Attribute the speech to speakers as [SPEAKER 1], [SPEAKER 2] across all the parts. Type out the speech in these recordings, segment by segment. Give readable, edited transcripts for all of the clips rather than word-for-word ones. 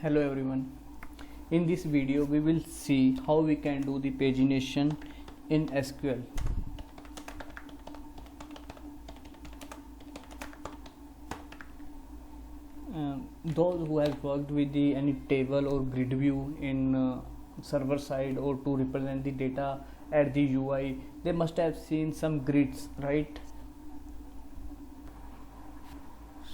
[SPEAKER 1] Hello everyone. In this video we will see how we can do the pagination in SQL. Those who have worked with any table or grid view in server side or to represent the data at the UI, they must have seen some grids, right?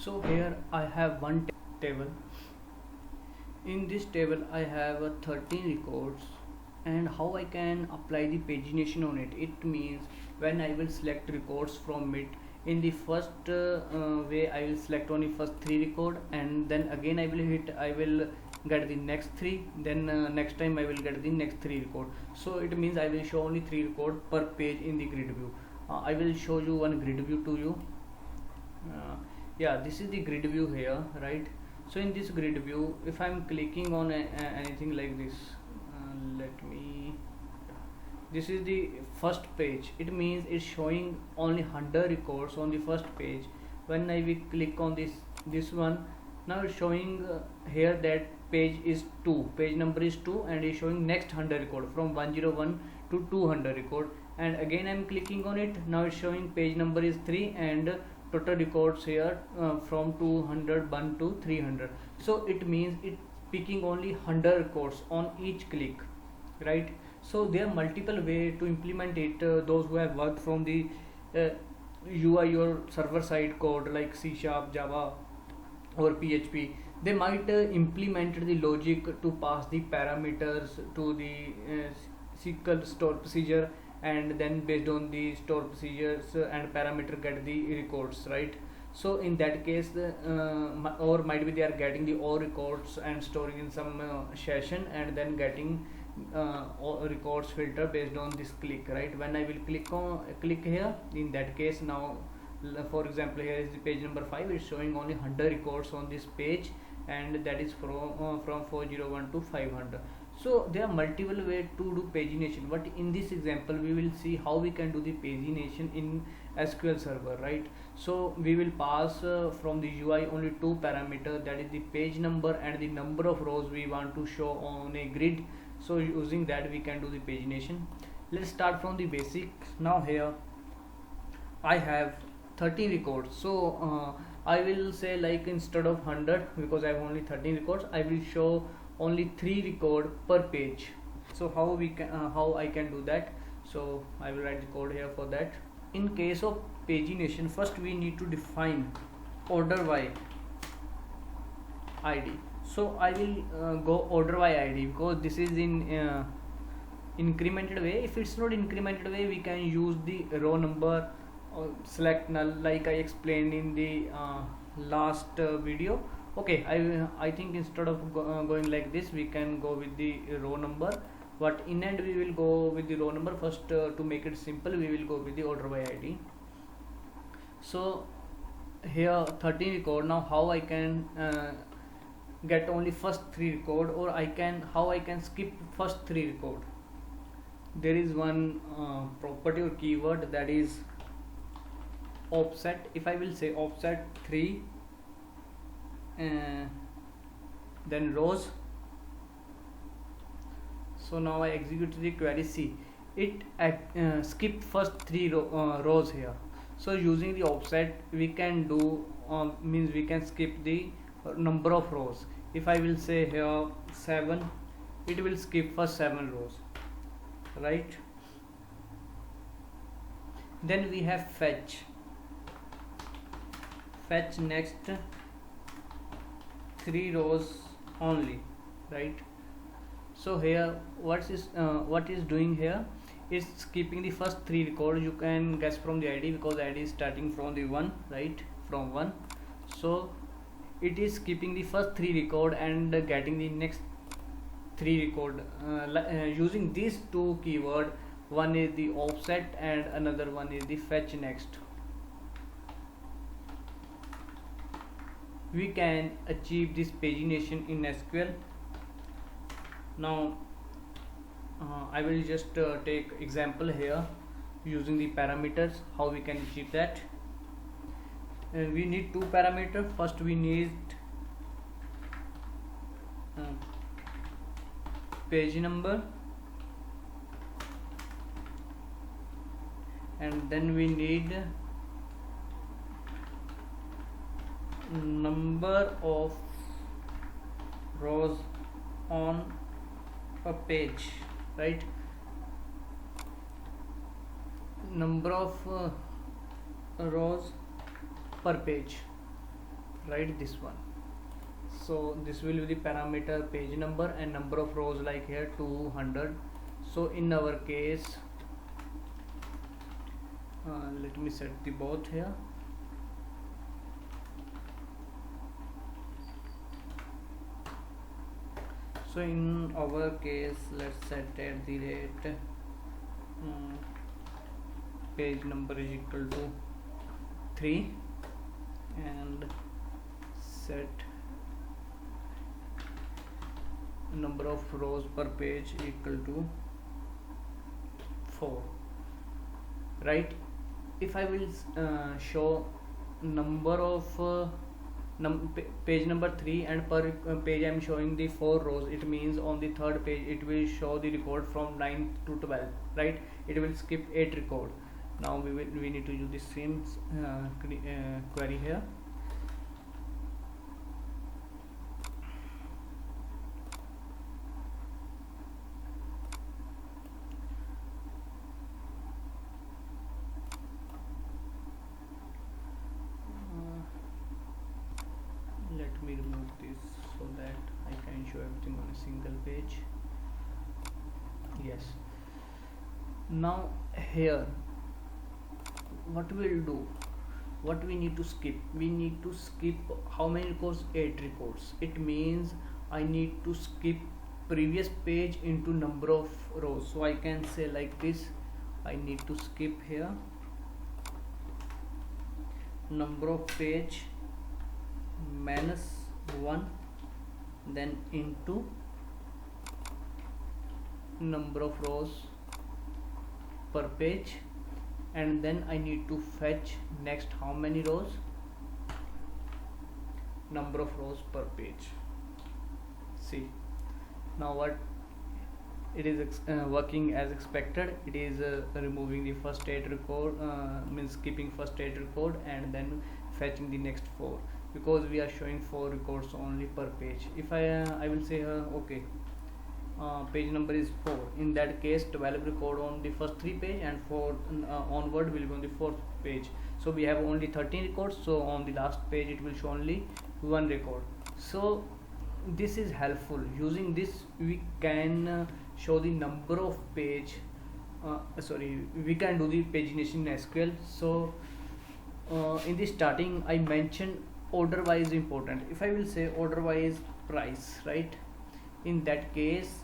[SPEAKER 1] So here I have one table. In this table I have 13 records, and how I can apply the pagination on it. It means when I will select records from it, in the first way I will select only first 3 record, and then again I will get the next 3, then next time I will get the next 3 record. So it means I will show only 3 record per page in the grid view. I will show you one grid view to you. Yeah, this is the grid view here, right? So in this grid view, if I'm clicking on anything like this, this is the first page. It means it's showing only 100 records on the first page. When I will click on this one, now it's showing here that page is 2, page number is 2, and it's showing next 100 record from 101 to 200 record. And again I'm clicking on it, now it's showing page number is 3 and total records here from 201 to 300. So it means it picking only 100 records on each click, right? So there are multiple way to implement it. Those who have worked from the UI or server side code like C#, Java or PHP, they might implement the logic to pass the parameters to the SQL store procedure, and then based on the store procedures and parameter get the records, right? So in that case or might be they are getting the all records and storing in some session, and then getting all records filter based on this click, right? When I will click here, in that case, now for example here is the page number 5, it's showing only 100 records on this page, and that is from 401 to 500. So there are multiple ways to do pagination, but in this example we will see how we can do the pagination in SQL Server, right? So we will pass from the UI only 2 parameters, that is the page number and the number of rows we want to show on a grid. So using that we can do the pagination. Let's start from the basic. Now here I have 30 records, so I will say, like, instead of 100, because I have only 13 records, I will show only 3 record per page. So how I can do that? So I will write the code here for that. In case of pagination, first we need to define order by ID. So I will go order by ID, because this is in incremented way. If it's not incremented way, we can use the row number or select null, like I explained in the last video. Okay, I think instead of going like this, we can go with the row number, but in end we will go with the row number. First to make it simple, we will go with the order by ID. So here 13 record. Now how I can get only first 3 record, or how I can skip first 3 record? There is one property or keyword, that is offset. If I will say offset 3 then rows, so now I execute the query. See, it skip first 3 rows here. So using the offset we can do means we can skip the number of rows. If I will say here 7, it will skip first 7 rows, right? Then we have fetch next 3 rows only, right? So here what is doing here is skipping the first 3 records. You can guess from the ID, because ID is starting from the 1, right? From 1. So it is skipping the first 3 record and getting the next 3 record using these 2 keyword. One is the offset and another one is the fetch next. We can achieve this pagination in SQL. Now I will just take example here using the parameters, how we can achieve that. We need 2 parameters. First we need uh, page number, and then we need number of rows on a page, right? Number of rows per page, right? This one. So this will be the parameter page number, and number of rows like here 200. So in our case, let me set the both here. So in our case, let's set at the rate page number is equal to 3, and set number of rows per page equal to 4, right? If I will show number of page number 3, and per page I am showing the 4 rows, it means on the third page it will show the record from 9 to 12, right? It will skip 8 record. Now we need to use the same query here. Let me remove this so that I can show everything on a single page. Yes. Now here, what we'll do, what we need to skip, we need to skip how many records? 8 records. It means I need to skip previous page into number of rows. So I can say like this, I need to skip here number of page minus 1, then into number of rows per page, and then I need to fetch next how many rows? Number of rows per page. See, now what it is working as expected. It is removing the first 8 record, means skipping first 8 record, and then fetching the next 4, because we are showing 4 records only per page. If I will say okay, page number is 4, in that case 12 record on the first 3 page, and 4 onward will be on the 4th page. So we have only 13 records, so on the last page it will show only 1 record. So this is helpful. Using this we can show the number of page, we can do the pagination in SQL. So in the starting I mentioned order wise important. If I will say order wise price, right, in that case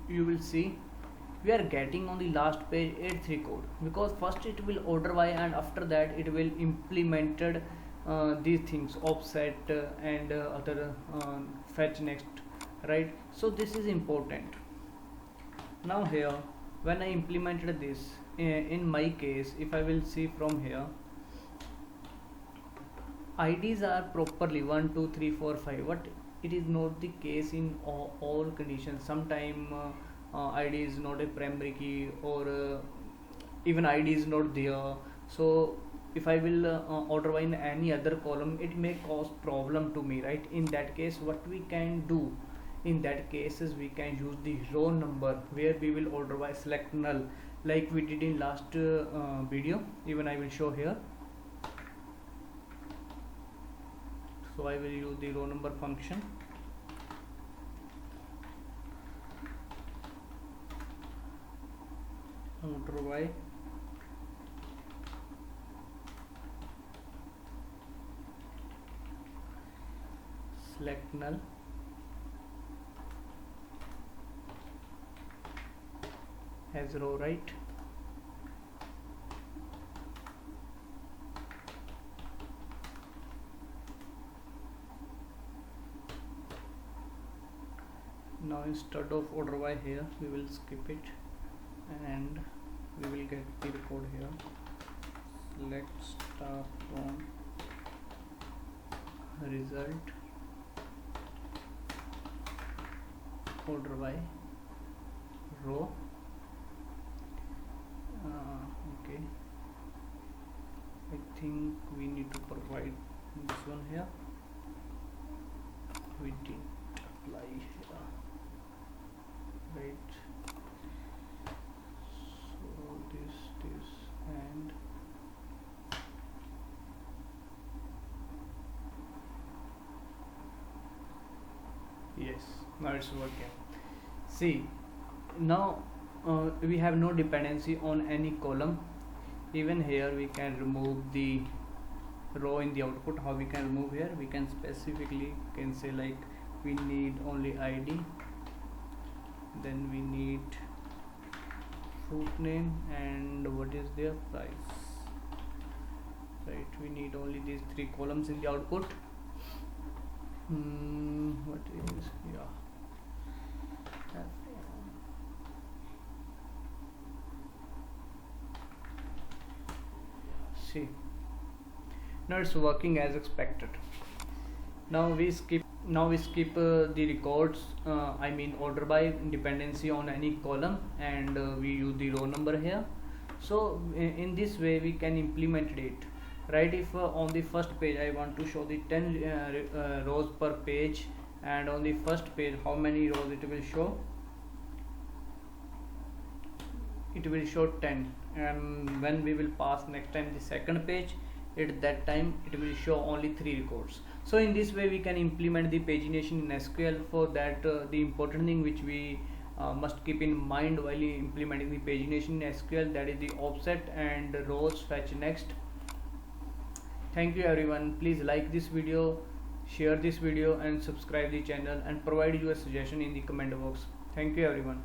[SPEAKER 1] you will see we are getting on the last page 8th record, because first it will order by, and after that it will implemented these things, offset and other fetch next, right? So this is important. Now here when I implemented this, in my case, if I will see from here, IDs are properly 1 2 3 4 5, but it is not the case in all conditions. Sometime ID is not a primary key, or even ID is not there. So if I will order by in any other column, it may cause problem to me, right? In that case, what we can do in that case is we can use the row number, where we will order by select null, like we did in last video. Even I will show here. So I will use the row number function. Order by select null as row, right? Now instead of order by here, we will skip it and we will get the record here. Select star from result order by row. Okay, I think we need to provide this one here. We didn't apply here, right? So this and yes, now it's working. See, now we have no dependency on any column. Even here we can remove the row in the output. How we can remove here? We can specifically can say like we need only ID, then we need fruit name, and what is their price, right? We need only these 3 columns in the output. What is, yeah, see, now it's working as expected. Now we skip the records, I mean order by dependency on any column, and we use the row number here. So in this way we can implement it, right? If on the first page I want to show the 10 rows per page, and on the first page how many rows it will show? It will show 10, and when we will pass next time the second page, at that time it will show only 3 records. So in this way we can implement the pagination in SQL. For that the important thing which we must keep in mind while implementing the pagination in SQL, that is the offset and rows fetch next. Thank you everyone. Please like this video, share this video, and subscribe the channel, and provide your suggestion in the comment box. Thank you everyone.